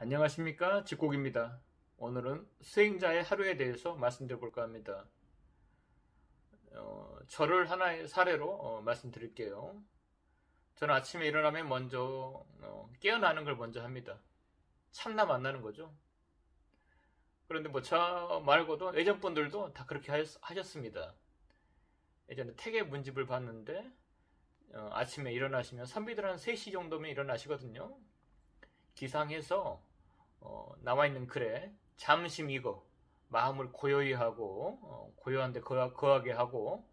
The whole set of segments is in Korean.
안녕하십니까, 집콕입니다. 오늘은 수행자의 하루에 대해서 말씀드려 볼까 합니다. 저를 하나의 사례로 말씀드릴게요. 저는 아침에 일어나면 먼저 깨어나는 걸 먼저 합니다. 참나 만나는 거죠. 그런데 뭐 저 말고도 예전 분들도 다 그렇게 하셨습니다. 예전에 택의 문집을 봤는데 아침에 일어나시면 선비들 한 3시 정도면 일어나시거든요. 기상해서 나와 있는 글에 잠시 익어 마음을 고요히 하고 고요한데 거하게 하고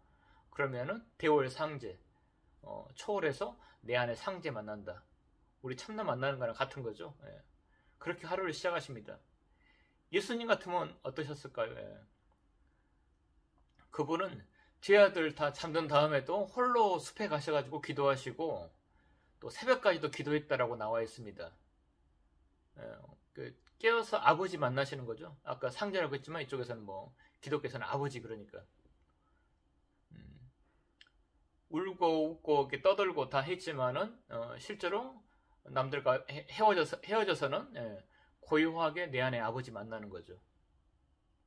그러면은 대월 상제 초월해서 내 안에 상제 만난다. 우리 참나 만나는 거랑 같은 거죠. 예. 그렇게 하루를 시작하십니다. 예수님 같으면 어떠셨을까요? 예. 그분은 제 아들 다 잠든 다음에도 홀로 숲에 가셔가지고 기도하시고 또 새벽까지도 기도했다라고 나와 있습니다. 깨어서 아버지 만나시는 거죠. 아까 상제라고 했지만 이쪽에서는 뭐 기독교에서는 아버지 그러니까 울고 웃고 이렇게 떠들고 다 했지만은 실제로 남들과 헤어져서는 고요하게 내 안에 아버지 만나는 거죠.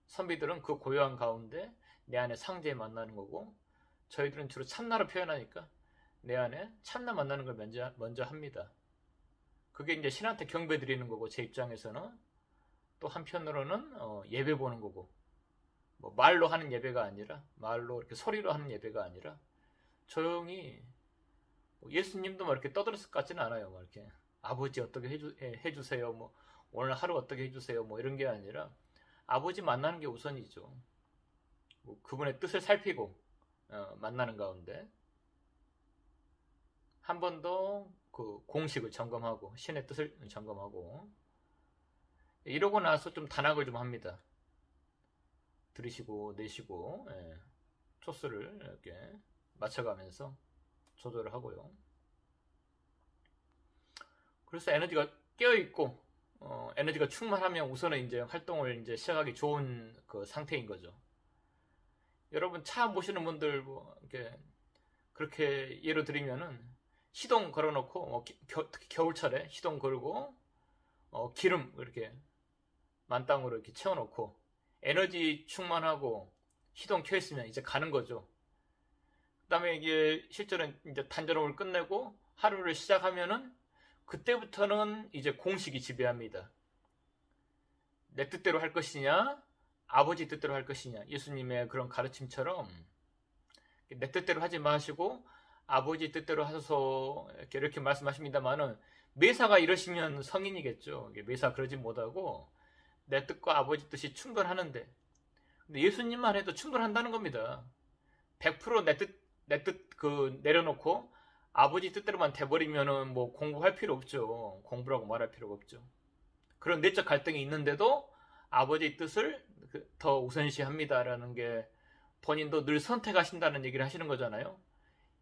선비들은 그 고요한 가운데 내 안에 상제 만나는 거고 저희들은 주로 참나로 표현하니까 내 안에 참나 만나는 걸 먼저 합니다. 그게 이제 신한테 경배 드리는 거고 제 입장에서는 또 한편으로는 예배 보는 거고 뭐 말로 하는 예배가 아니라 말로 이렇게 소리로 하는 예배가 아니라 조용히 예수님도 막 이렇게 떠들었을 것 같지는 않아요. 막 이렇게 아버지 어떻게 해주세요. 뭐 오늘 하루 어떻게 해주세요. 뭐 이런 게 아니라 아버지 만나는 게 우선이죠. 뭐 그분의 뜻을 살피고 만나는 가운데 한 번 더 그 공식을 점검하고 신의 뜻을 점검하고 이러고 나서 좀 단학을 좀 합니다. 들이쉬고 내쉬고 초수를 이렇게 맞춰가면서 조절을 하고요. 그래서 에너지가 깨어있고 에너지가 충만하면 우선은 이제 활동을 이제 시작하기 좋은 그 상태인 거죠. 여러분 차 모시는 분들 뭐 이렇게 그렇게 예로 드리면은 시동 걸어놓고 특히 겨울철에 시동 걸고 기름 이렇게 만땅으로 이렇게 채워놓고 에너지 충만하고 시동 켜있으면 이제 가는 거죠. 그 다음에 이게 실제로 이제 단전업을 끝내고 하루를 시작하면은 그때부터는 이제 공식이 지배합니다. 내 뜻대로 할 것이냐 아버지 뜻대로 할 것이냐 예수님의 그런 가르침처럼 내 뜻대로 하지 마시고 아버지 뜻대로 하셔서 이렇게 말씀하십니다만은 매사가 이러시면 성인이겠죠. 매사 그러지 못하고 내 뜻과 아버지 뜻이 충돌하는데 근데 예수님만 해도 충돌한다는 겁니다. 100% 내 뜻 내려놓고 아버지 뜻대로만 돼버리면은 뭐 공부할 필요 없죠. 공부라고 말할 필요가 없죠. 그런 내적 갈등이 있는데도 아버지 뜻을 더 우선시합니다라는 게 본인도 늘 선택하신다는 얘기를 하시는 거잖아요.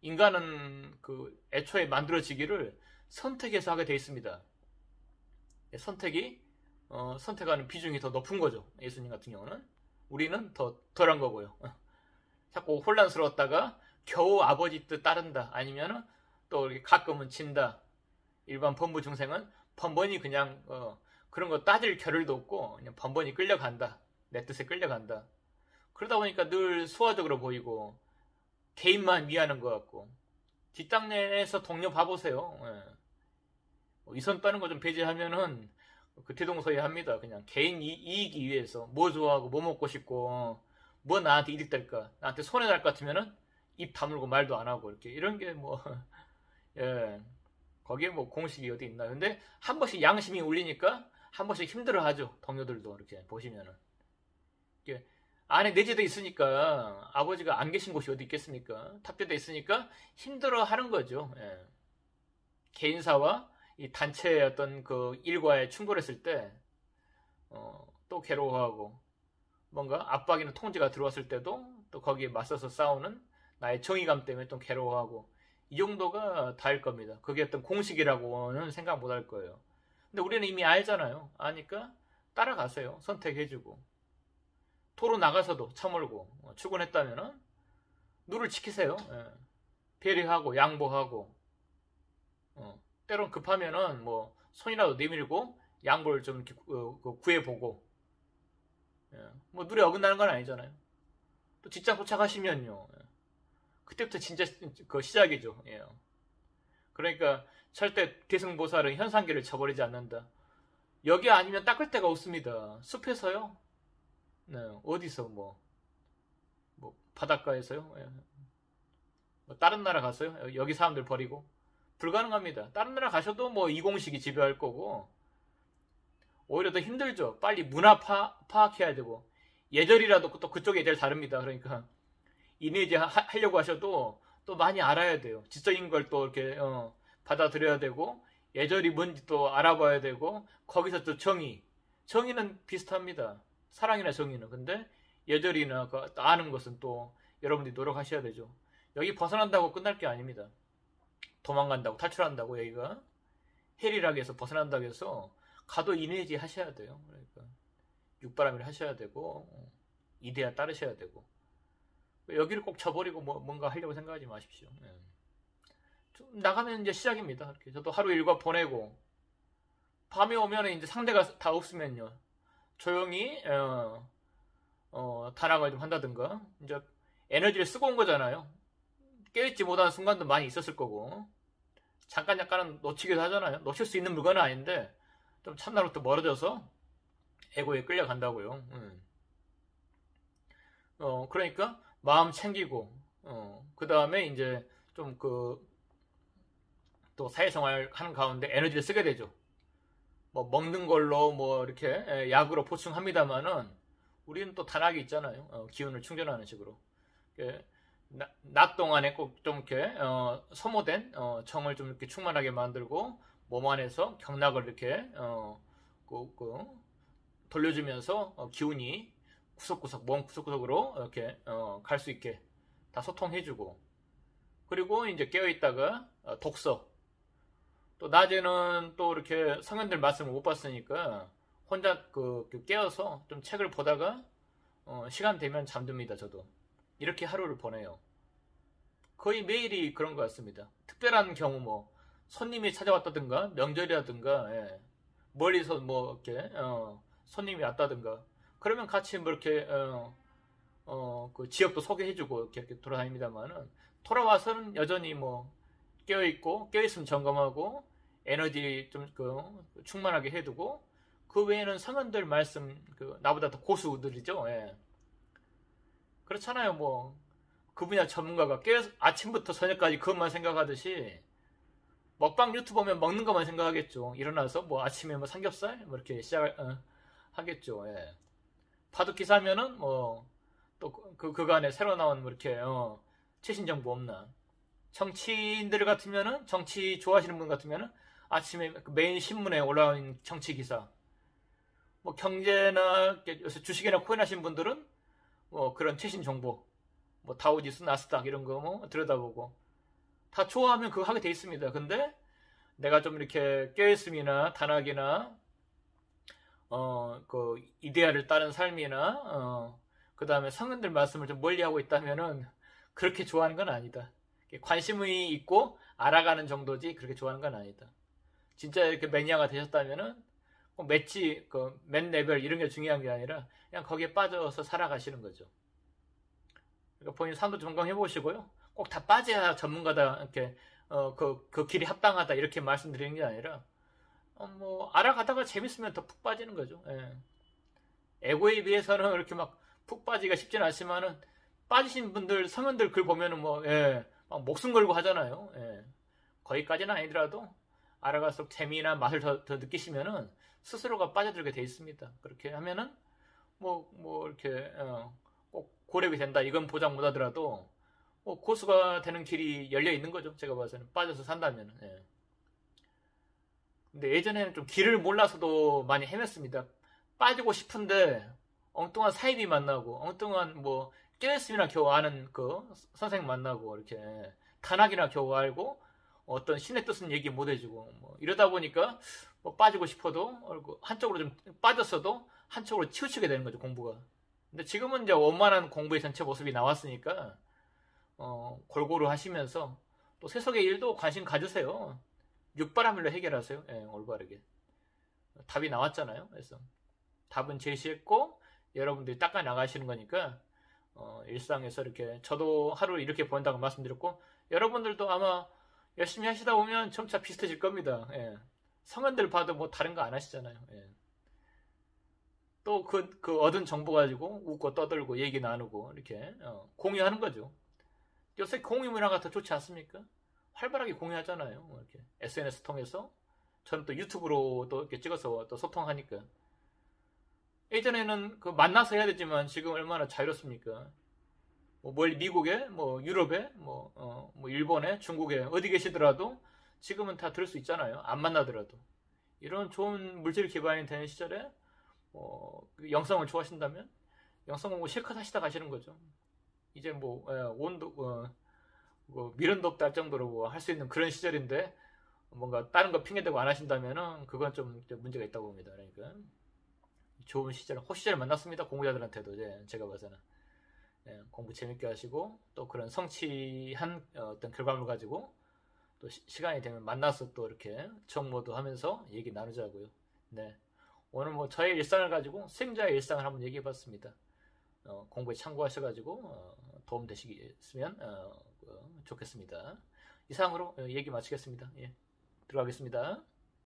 인간은 그 애초에 만들어지기를 선택해서 하게 돼 있습니다. 선택하는 비중이 더 높은 거죠. 예수님 같은 경우는 우리는 더 덜한 거고요. 자꾸 혼란스러웠다가 겨우 아버지 뜻 따른다. 아니면은 또 가끔은 진다. 일반 범부 중생은 번번이 그냥 그런 거 따질 겨를도 없고 그냥 번번이 끌려간다. 내 뜻에 끌려간다. 그러다 보니까 늘 소화적으로 보이고 개인만 위하는 것 같고 뒷땅내에서 동료 봐보세요. 이 손 빠는 거 좀 배제하면은 그 대동소이 합니다. 그냥 개인 이익이 위해서 뭐 좋아하고 뭐 먹고 싶고 뭐 나한테 이득 될까 나한테 손해날 것 같으면은 입 다물고 말도 안 하고 이렇게 이런 게 뭐 거기에 뭐 공식이 어디 있나. 근데 한 번씩 양심이 울리니까 한 번씩 힘들어하죠. 동료들도 이렇게 보시면은 이게 안에 내재되어 있으니까 아버지가 안 계신 곳이 어디 있겠습니까? 탑재되어 있으니까 힘들어하는 거죠. 개인사와 이 단체의 어떤 그 일과에 충돌했을 때 또 괴로워하고 뭔가 압박이나 통제가 들어왔을 때도 또 거기에 맞서서 싸우는 나의 정의감 때문에 또 괴로워하고 이 정도가 다일 겁니다. 그게 어떤 공식이라고는 생각 못 할 거예요. 근데 우리는 이미 알잖아요. 아니까 따라가세요. 선택해주고 도로 나가서도 차몰고 출근했다면은 룰을 지키세요. 배려하고 양보하고 때론 급하면은 뭐 손이라도 내밀고 양보를 좀 이렇게 구해보고, 예. 뭐 눈에 어긋나는 건 아니잖아요. 또 직장 도착하시면요, 예. 그때부터 진짜 그 시작이죠. 예. 그러니까 절대 대승보살은 현상계를 쳐버리지 않는다. 여기 아니면 닦을 데가 없습니다. 숲에서요? 네, 어디서 뭐 바닷가에서요? 예. 뭐 다른 나라 가서요? 여기 사람들 버리고? 불가능합니다. 다른 나라 가셔도 뭐 이공식이 지배할 거고, 오히려 더 힘들죠. 빨리 문화 파악해야 되고, 예절이라도 또 그쪽 예절 다릅니다. 그러니까 이미지 하려고 하셔도 또 많이 알아야 돼요. 지적인 걸 또 이렇게 받아들여야 되고, 예절이 뭔지 또 알아봐야 되고, 거기서 또 정의는 비슷합니다. 사랑이나 정의는. 근데 예절이나 아는 것은 또 여러분들이 노력하셔야 되죠. 여기 벗어난다고 끝날 게 아닙니다. 도망간다고, 탈출한다고, 여기가 헬이락에서 벗어난다고 해서 가도 이내지 하셔야 돼요. 그러니까 육바람일 하셔야 되고, 이데아 따르셔야 되고, 여기를 꼭 쳐버리고 뭔가 하려고 생각하지 마십시오. 예. 나가면 이제 시작입니다. 이렇게 저도 하루 일과 보내고, 밤에 오면 이제 상대가 다 없으면요, 조용히 단학을 좀 한다든가, 이제 에너지를 쓰고 온 거잖아요. 깨있지 못한 순간도 많이 있었을 거고, 잠깐은 놓치기도 하잖아요. 놓칠 수 있는 물건은 아닌데 좀 참나로부터 멀어져서 에고에 끌려간다고요. 그러니까 마음 챙기고, 그 다음에 이제 좀 또 사회생활 하는 가운데 에너지를 쓰게 되죠. 뭐 먹는 걸로 뭐 이렇게 약으로 보충합니다만은 우리는 또 단학이 있잖아요. 기운을 충전하는 식으로. 낮 동안에 꼭 좀 이렇게 소모된 정을 좀 이렇게 충만하게 만들고, 몸 안에서 경락을 이렇게 돌려주면서 기운이 구석구석, 몸 구석구석으로 이렇게 갈 수 있게 다 소통해주고, 그리고 이제 깨어있다가 독서, 또 낮에는 또 이렇게 성현들 말씀을 못 봤으니까 혼자 깨어서 좀 책을 보다가 시간 되면 잠듭니다. 저도 이렇게 하루를 보내요. 거의 매일이 그런 것 같습니다. 특별한 경우 뭐 손님이 찾아왔다든가, 명절이라든가, 예. 멀리서 뭐 이렇게 손님이 왔다든가, 그러면 같이 뭐 이렇게 그 지역도 소개해주고 이렇게 돌아다닙니다만은, 돌아와서는 여전히 뭐 깨어있고, 깨어있으면 점검하고, 에너지 좀 충만하게 해두고, 그 외에는 성현들 말씀, 나보다 더 고수들이죠. 예. 그렇잖아요. 뭐 그 분야 전문가가 아침부터 저녁까지 그것만 생각하듯이, 먹방 유튜브 보면 먹는 것만 생각하겠죠. 일어나서 뭐 아침에 뭐 삼겹살 뭐 이렇게 하겠죠. 예. 바둑 기사면은 뭐 또 그간에 새로 나온 뭐 이렇게 최신 정보 없나. 정치인들 같으면은, 정치 좋아하시는 분 같으면은 아침에 메인 신문에 올라온 정치 기사, 뭐 경제나 요새 주식이나 코인 하신 분들은 뭐 그런 최신 정보, 뭐 다우지수, 나스닥 이런 거 뭐 들여다보고, 다 좋아하면 그거 하게 돼 있습니다. 근데 내가 좀 이렇게 깨어있음이나 단학이나 이데아를 따른 삶이나 그 다음에 성은들 말씀을 좀 멀리하고 있다면은 그렇게 좋아하는 건 아니다. 관심이 있고 알아가는 정도지 그렇게 좋아하는 건 아니다. 진짜 이렇게 매니아가 되셨다면은 맨 레벨 이런 게 중요한 게 아니라 그냥 거기에 빠져서 살아가시는 거죠. 그러니까 본인 삶도 점검해 보시고요. 꼭 다 빠져야 전문가다, 이렇게 그 길이 합당하다 이렇게 말씀드리는 게 아니라 뭐 알아가다가 재밌으면 더 푹 빠지는 거죠. 예. 에고에 비해서는 이렇게 막 푹 빠지기가 쉽지는 않지만은, 빠지신 분들, 성현들 글 보면은 막 목숨 걸고 하잖아요. 예. 거기까지는 아니더라도 알아갈수록 재미나 맛을 더 느끼시면은 스스로가 빠져들게 돼 있습니다. 그렇게 하면은 뭐 이렇게 꼭 고렙이 된다 이건 보장 못 하더라도 고수가 되는 길이 열려 있는 거죠. 제가 봐서는 빠져서 산다면은. 예. 근데 예전에는 좀 길을 몰라서도 많이 헤맸습니다. 빠지고 싶은데 엉뚱한 사이비 만나고, 엉뚱한 뭐 깨었음이나 겨우 아는 선생 만나고, 이렇게 단학이나 겨우 알고 어떤 신의 뜻은 얘기 못 해주고, 뭐 이러다 보니까 뭐 빠지고 싶어도 한쪽으로 좀 빠졌어도 한쪽으로 치우치게 되는 거죠, 공부가. 근데 지금은 이제 원만한 공부의 전체 모습이 나왔으니까 골고루 하시면서 또 세속의 일도 관심 가지세요. 육바라밀로 해결하세요. 예, 올바르게. 답이 나왔잖아요. 그래서 답은 제시했고 여러분들이 닦아 나가시는 거니까 일상에서 이렇게 저도 하루 이렇게 보낸다고 말씀드렸고 여러분들도 아마 열심히 하시다 보면 점차 비슷해질 겁니다. 예. 성현들 봐도 뭐 다른 거 안 하시잖아요. 예. 또 그 얻은 정보 가지고 웃고 떠들고 얘기 나누고 이렇게 공유하는 거죠. 요새 공유 문화가 더 좋지 않습니까? 활발하게 공유하잖아요. 이렇게 SNS 통해서 저는 또 유튜브로 또 이렇게 찍어서 또 소통하니까 예전에는 그 만나서 해야 되지만 지금 얼마나 자유롭습니까? 뭐 멀리 미국에, 뭐 유럽에, 뭐 일본에, 중국에 어디 계시더라도 지금은 다 들을 수 있잖아요. 안 만나더라도 이런 좋은 물질 기반이 되는 시절에 그 영상을 좋아하신다면 영상 공부 실컷 하시다 가시는 거죠. 이제 뭐 온도 뭐 미련도 없다 할 정도로 뭐 할 수 있는 그런 시절인데 뭔가 다른 거 핑계대고 안 하신다면은 그건 좀 문제가 있다고 봅니다. 그러니까 좋은 시절, 호시절을 만났습니다. 공부자들한테도 제가 봐서는 공부 재밌게 하시고 또 그런 성취한 어떤 결과물 가지고 또 시간이 되면 만나서 또 이렇게 정모도 하면서 얘기 나누자고요. 네, 오늘 뭐 저의 일상을 가지고 수행자의 일상을 한번 얘기해봤습니다. 공부에 참고하셔가지고 도움 되시겠으면 좋겠습니다. 이상으로 얘기 마치겠습니다. 예, 들어가겠습니다.